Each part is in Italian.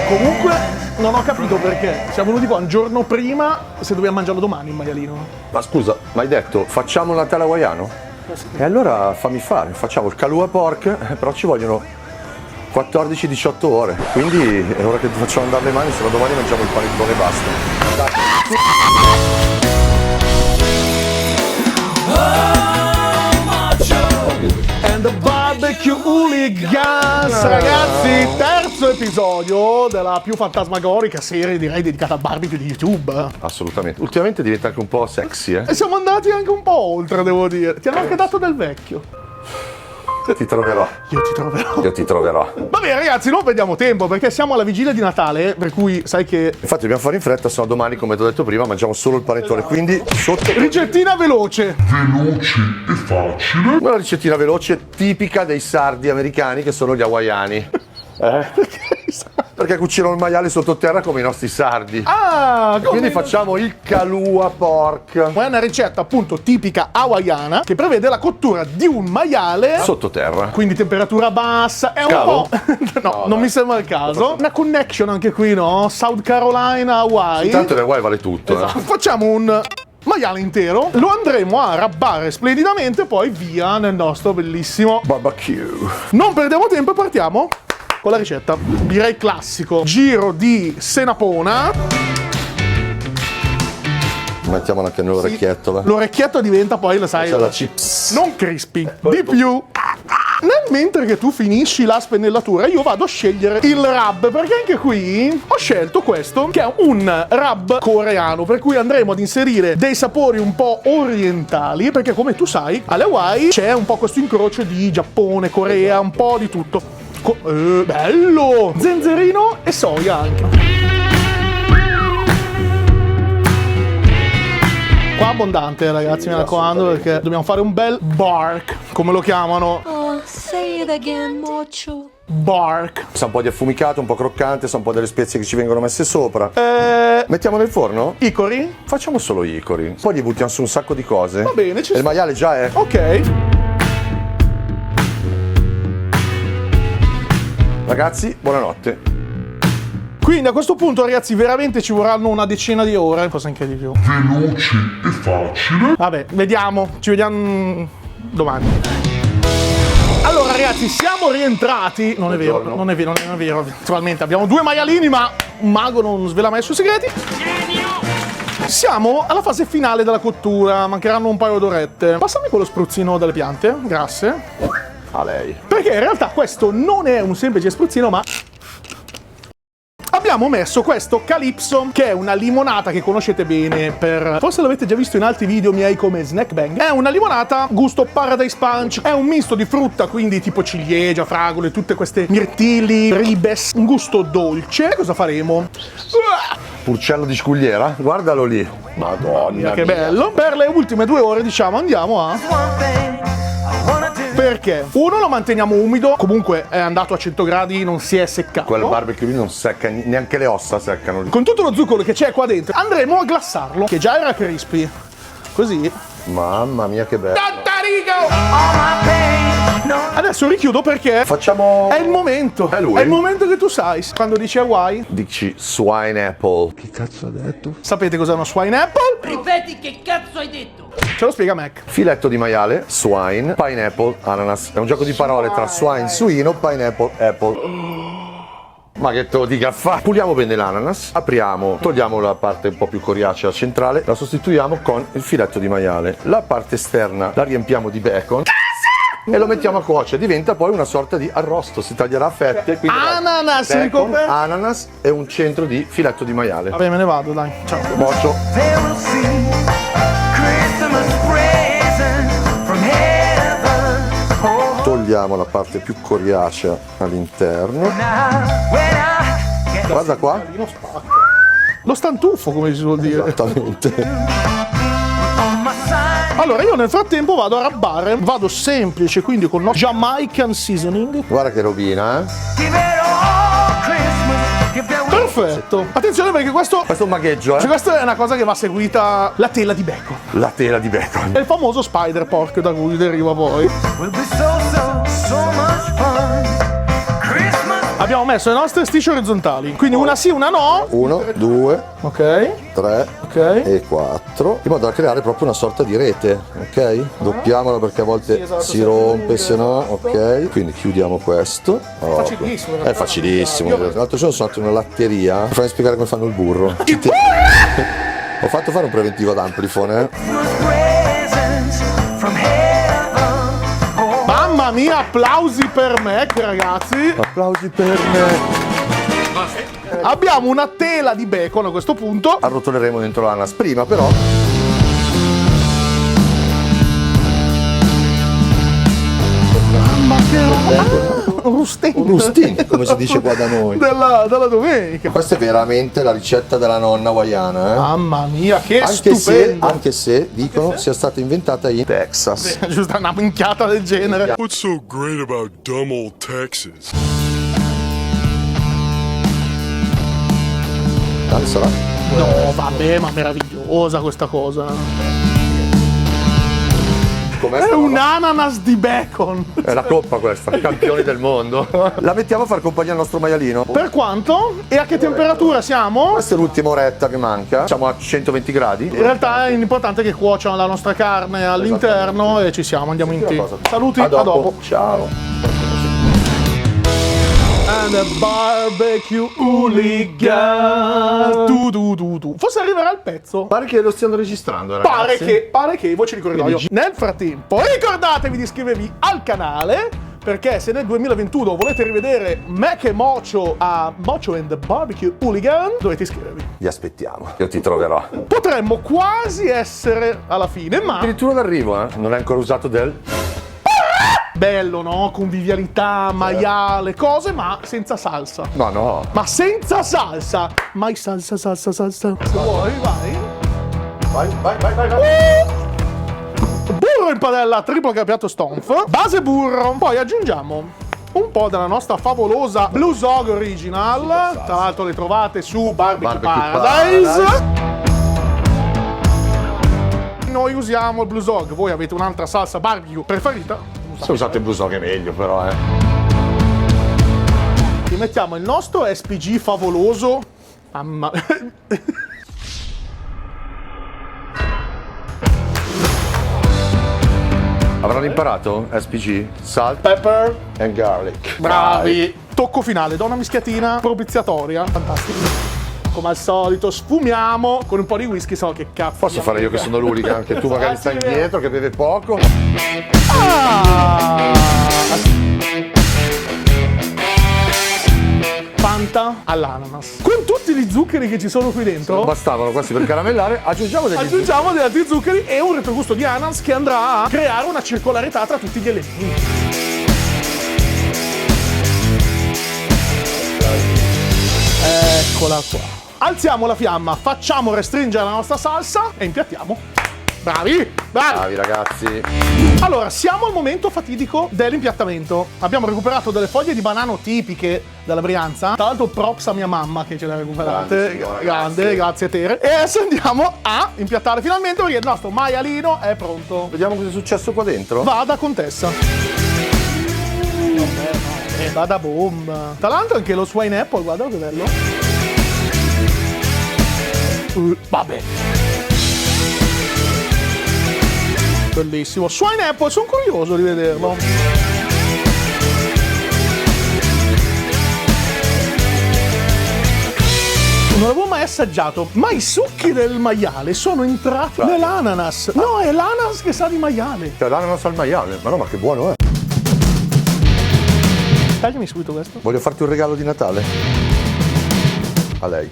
Comunque non ho capito perché siamo venuti qua un giorno prima se dobbiamo mangiarlo domani il maialino. Ma scusa, ma hai detto facciamo il Natale hawaiano? E allora fammi fare, facciamo il Kalua Pork, però ci vogliono 14-18 ore. Quindi è ora che ti facciamo andare le mani, se no domani mangiamo il panettone e basta. And the Barbecue Hooligans, ragazzi, terzo episodio della più fantasmagorica serie, direi, dedicata al barbecue di YouTube. Assolutamente. Ultimamente diventa anche un po' sexy, E siamo andati anche un po' oltre, devo dire. Ti hanno anche dato del vecchio. Ti troverò. Io ti troverò. Io ti troverò. Vabbè ragazzi, non perdiamo tempo perché siamo alla vigilia di Natale, per cui sai che... Infatti dobbiamo fare in fretta, sennò domani, come ti ho detto prima, mangiamo solo il panettone. Quindi sotto... Ricettina veloce. Veloce e facile. Una ricettina veloce tipica dei sardi americani che sono gli hawaiani. Perché cucinano il maiale sottoterra come i nostri sardi. Ah, Quindi facciamo il Kalua Pork è una ricetta appunto tipica hawaiana che prevede la cottura di un maiale sottoterra. quindi temperatura bassa, è un Cavo? po'... no, non mi sembra il caso. Una connection anche qui, no? South Carolina, Hawaii. Intanto in Hawaii vale tutto. Esatto. Facciamo un maiale intero, lo andremo a rabbare splendidamente, poi via nel nostro bellissimo... Barbecue. Non perdiamo tempo e partiamo con la ricetta. Direi classico. Giro di senapona. Mettiamo anche nell'orecchietto. va? L'orecchietto diventa poi, lo sai, C'è la chips. non crispy. Di più. Nel mentre che tu finisci la spennellatura, io vado a scegliere il rub, perché anche qui ho scelto questo, che è un rub coreano, per cui andremo ad inserire dei sapori un po' orientali, perché come tu sai, alle Hawaii c'è un po' questo incrocio di Giappone, Corea, un po' di tutto. Bello! Zenzerino e soia anche. Qua abbondante ragazzi, mi raccomando, perché dobbiamo fare un bel bark, come lo chiamano? Oh, say it again, Mocho. Bark. Sa un po' di affumicato, un po' croccante, sa un po' delle spezie che ci vengono messe sopra. Mettiamo nel forno? Icori? Facciamo solo icori. Poi gli buttiamo su un sacco di cose. Va bene, ci E il sta. maiale già è. Ok. Ragazzi, buonanotte. Quindi a questo punto ragazzi veramente ci vorranno una decina di ore, forse anche di più. Veloce e facile. Vabbè, vediamo, ci vediamo domani. Allora ragazzi, siamo rientrati. Non è vero, Buongiorno. non è vero, non è vero. Naturalmente abbiamo due maialini, ma un mago non svela mai i suoi segreti. Siamo alla fase finale della cottura, mancheranno un paio d'orette. Passami quello spruzzino delle piante, grazie. A lei. Perché in realtà questo non è un semplice spruzzino, ma abbiamo messo questo Calypso, che è una limonata che conoscete bene per... forse l'avete già visto in altri video miei come Snack Bang. È una limonata gusto Paradise Punch, è un misto di frutta, quindi tipo ciliegia, fragole, tutte queste mirtilli, ribes, un gusto dolce. E cosa faremo? Purcello di scugliera? Guardalo lì. Madonna Che mia. bello. Per le ultime 2 ore diciamo andiamo a... Perché? Uno, lo manteniamo umido, comunque è andato a 100 gradi, non si è seccato. Quel barbecue lì non secca, neanche le ossa seccano lì. Con tutto lo zucchero che c'è qua dentro andremo a glassarlo, che già era crispy. Così. Mamma mia che bello. Adesso richiudo perché Facciamo... è il momento. È lui? È il momento che tu sai. Quando dici Hawaii, Dici swine apple. Che cazzo ha detto? sapete cos'è una swine apple? Ripeti che cazzo hai detto? Ce lo spiega Mac. Filetto di maiale, swine, pineapple, ananas. È un gioco di parole tra swine, suino, pineapple, apple. Ma che te lo dica a fare? Puliamo bene l'ananas, apriamo, togliamo la parte un po' più coriacea centrale, la sostituiamo con il filetto di maiale. La parte esterna la riempiamo di bacon e lo mettiamo a cuocere. Diventa poi una sorta di arrosto, si taglierà a fette. Quindi Ananas, bacon, ricoperto. ananas e un centro di filetto di maiale. Vabbè, me ne vado, dai. Ciao. Mocio. Togliamo la parte più coriacea all'interno. Guarda qua. Lo stantufo, come si suol dire. Esattamente. Allora, io nel frattempo vado a rabbare. Vado semplice, quindi con il nostro Jamaican seasoning. Guarda che robina, eh. Perfetto. Attenzione perché questo... Questo è un magheggio, cioè, eh. questa è una cosa che va seguita, la tela di bacon. La tela di bacon. È il famoso spider pork da cui deriva poi. Abbiamo messo le nostre strisce orizzontali. Quindi una sì, una no. 1, 2, Ok. 3 Ok. e 4, in modo da creare proprio una sorta di rete, ok? Doppiamola perché a volte Sì, esatto, si si rompe, allunga, se no, ok? Quindi chiudiamo questo. Oh, facilissimo, in È realtà. facilissimo. Io- L'altro giorno sono andato in una latteria. Mi fai spiegare come fanno il burro? Ho fatto fare un preventivo ad Amplifone. Mamma mia, applausi per me, ragazzi. Applausi per me. Abbiamo una tela di bacon a questo punto. Arrotoleremo dentro l'ananas. Prima però Mamma che rustino. rustin, come si dice qua da noi. Della domenica. Questa è veramente la ricetta della nonna hawaiana, eh? Mamma mia, che Anche stupendo. se dicono sia stata inventata in Texas. Giusto, una minchiata del genere. What's so great about dumb old Texas? Sarà? No, vabbè, ma meravigliosa questa cosa. Com'è È sta un roba? ananas di bacon. È la coppa questa, campioni del mondo. La mettiamo a far compagnia al nostro maialino. Per quanto? E a che temperatura siamo? Questa è l'ultima oretta che manca. Siamo a 120 gradi. In realtà è importante che cuociano la nostra carne all'interno e ci siamo, andiamo in team. Saluti, A dopo. Ciao. And a barbecue hooligan. Tu. Forse arriverà il pezzo. Pare che lo stiano registrando, ragazzi. Pare che voce di corridoio. Nel frattempo, ricordatevi di iscrivervi al canale, perché se nel 2021 volete rivedere me che Mocio a Mocio and the Barbecue Hooligan, dovete iscrivervi. Vi aspettiamo. Io ti troverò. Potremmo quasi essere alla fine, ma Addirittura d'arrivo, eh? Non è ancora usato del... bello, no? Convivialità, maiale, cose, ma senza salsa. No. Ma senza salsa! Mai salsa. Se vuoi, vai. Vai. Burro in padella, triplo capiato stonf. Base burro. Poi aggiungiamo un po' della nostra favolosa Blue Zog Original. Tra l'altro le trovate su Barbecue Paradise. Noi usiamo il Blue Zog. Voi avete un'altra salsa barbecue preferita? Se usate il bluso che è meglio, però, Ci mettiamo il nostro SPG favoloso. Mamma. Avranno imparato SPG, salt Pepper. and garlic. Bravi. Tocco finale, do una mischiatina propiziatoria. Fantastico. Come al solito sfumiamo con un po' di whisky, so che cazzo. Posso fare io che sono l'hooligan, anche tu magari stai sì, indietro, che beve poco. Ah! Fanta all'ananas. Con tutti gli zuccheri che ci sono qui dentro, Bastavano questi per caramellare, aggiungiamo degli aggiungiamo degli altri zuccheri e un retrogusto di ananas che andrà a creare una circolarità tra tutti gli elementi. Eccola qua. Alziamo la fiamma, facciamo restringere la nostra salsa e impiattiamo. Bravi! Bravi ragazzi. Allora, siamo al momento fatidico dell'impiattamento. Abbiamo recuperato delle foglie di banano tipiche della Brianza. Tra l'altro props a mia mamma che ce le ha recuperate. Grande signora, Grande, grazie Tere. E adesso andiamo a impiattare finalmente perché il nostro maialino è pronto. Vediamo cosa è successo qua dentro. Vada contessa. Vada bomba. Tra l'altro anche lo swine apple, guarda che bello. Vabbè. Bellissimo. Swine apple, sono curioso di vederlo. Non l'avevo mai assaggiato, ma i succhi del maiale sono entrati nell'ananas. No, è l'ananas che sa di maiale. Cioè, l'ananas al maiale. Ma no, ma che buono è. Tagliami subito questo. Voglio farti un regalo di Natale. A lei.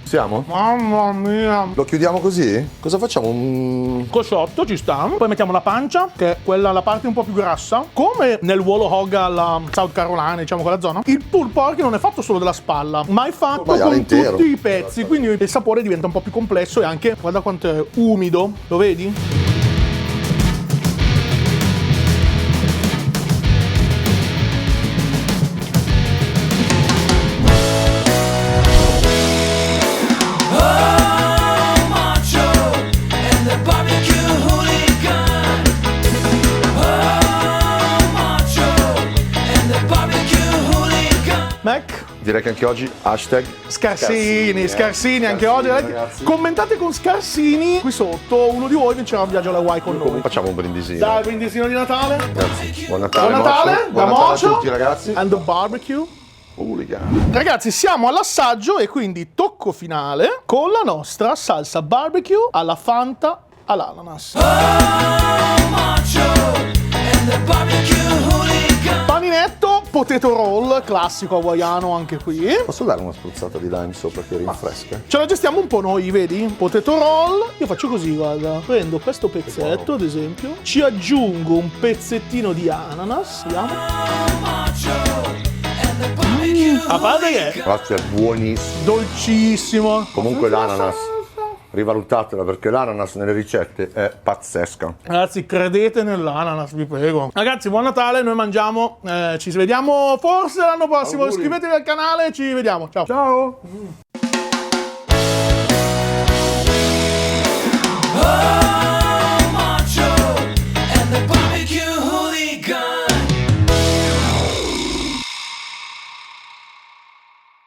Siamo? Mamma mia. Lo chiudiamo così? Cosa facciamo? Cosciotto ci sta. Poi mettiamo la pancia, che è quella la parte un po' più grassa. Come nel Wolo Hog alla South Carolina, diciamo quella zona. Il pulled pork non è fatto solo della spalla, ma è fatto maiale con intero. tutti i pezzi. Quindi il sapore diventa un po' più complesso e anche, guarda quanto è umido. Lo vedi? Mac? Direi che anche oggi hashtag Scarsini anche oggi. ragazzi. Commentate con Scarsini qui sotto, uno di voi vincerà un viaggio alla Hawaii con noi. Facciamo un brindisino. Dai, brindisino di Natale. Grazie. Buon Natale, Buon Natale, Mocio. da Buon Natale Mocio. a tutti ragazzi. And the barbecue. Hooligan. Ragazzi, siamo all'assaggio e quindi tocco finale con la nostra salsa barbecue alla Fanta all'ananas. Paninetto, potato roll, classico hawaiano anche qui. Posso dare una spruzzata di lime sopra che rinfresca? Ce la gestiamo un po' noi, vedi? Potato roll. Io faccio così, guarda. Prendo questo pezzetto, ad esempio. Ci aggiungo un pezzettino di ananas. Vediamo. A parte che è Grazie, è buonissimo. dolcissimo. Comunque l'ananas, rivalutatela perché l'ananas nelle ricette è pazzesca. Ragazzi, credete nell'ananas, vi prego. Ragazzi, buon Natale, noi mangiamo. Ci vediamo forse l'anno prossimo. Auguri. Iscrivetevi al canale, ci vediamo. Ciao. Ciao.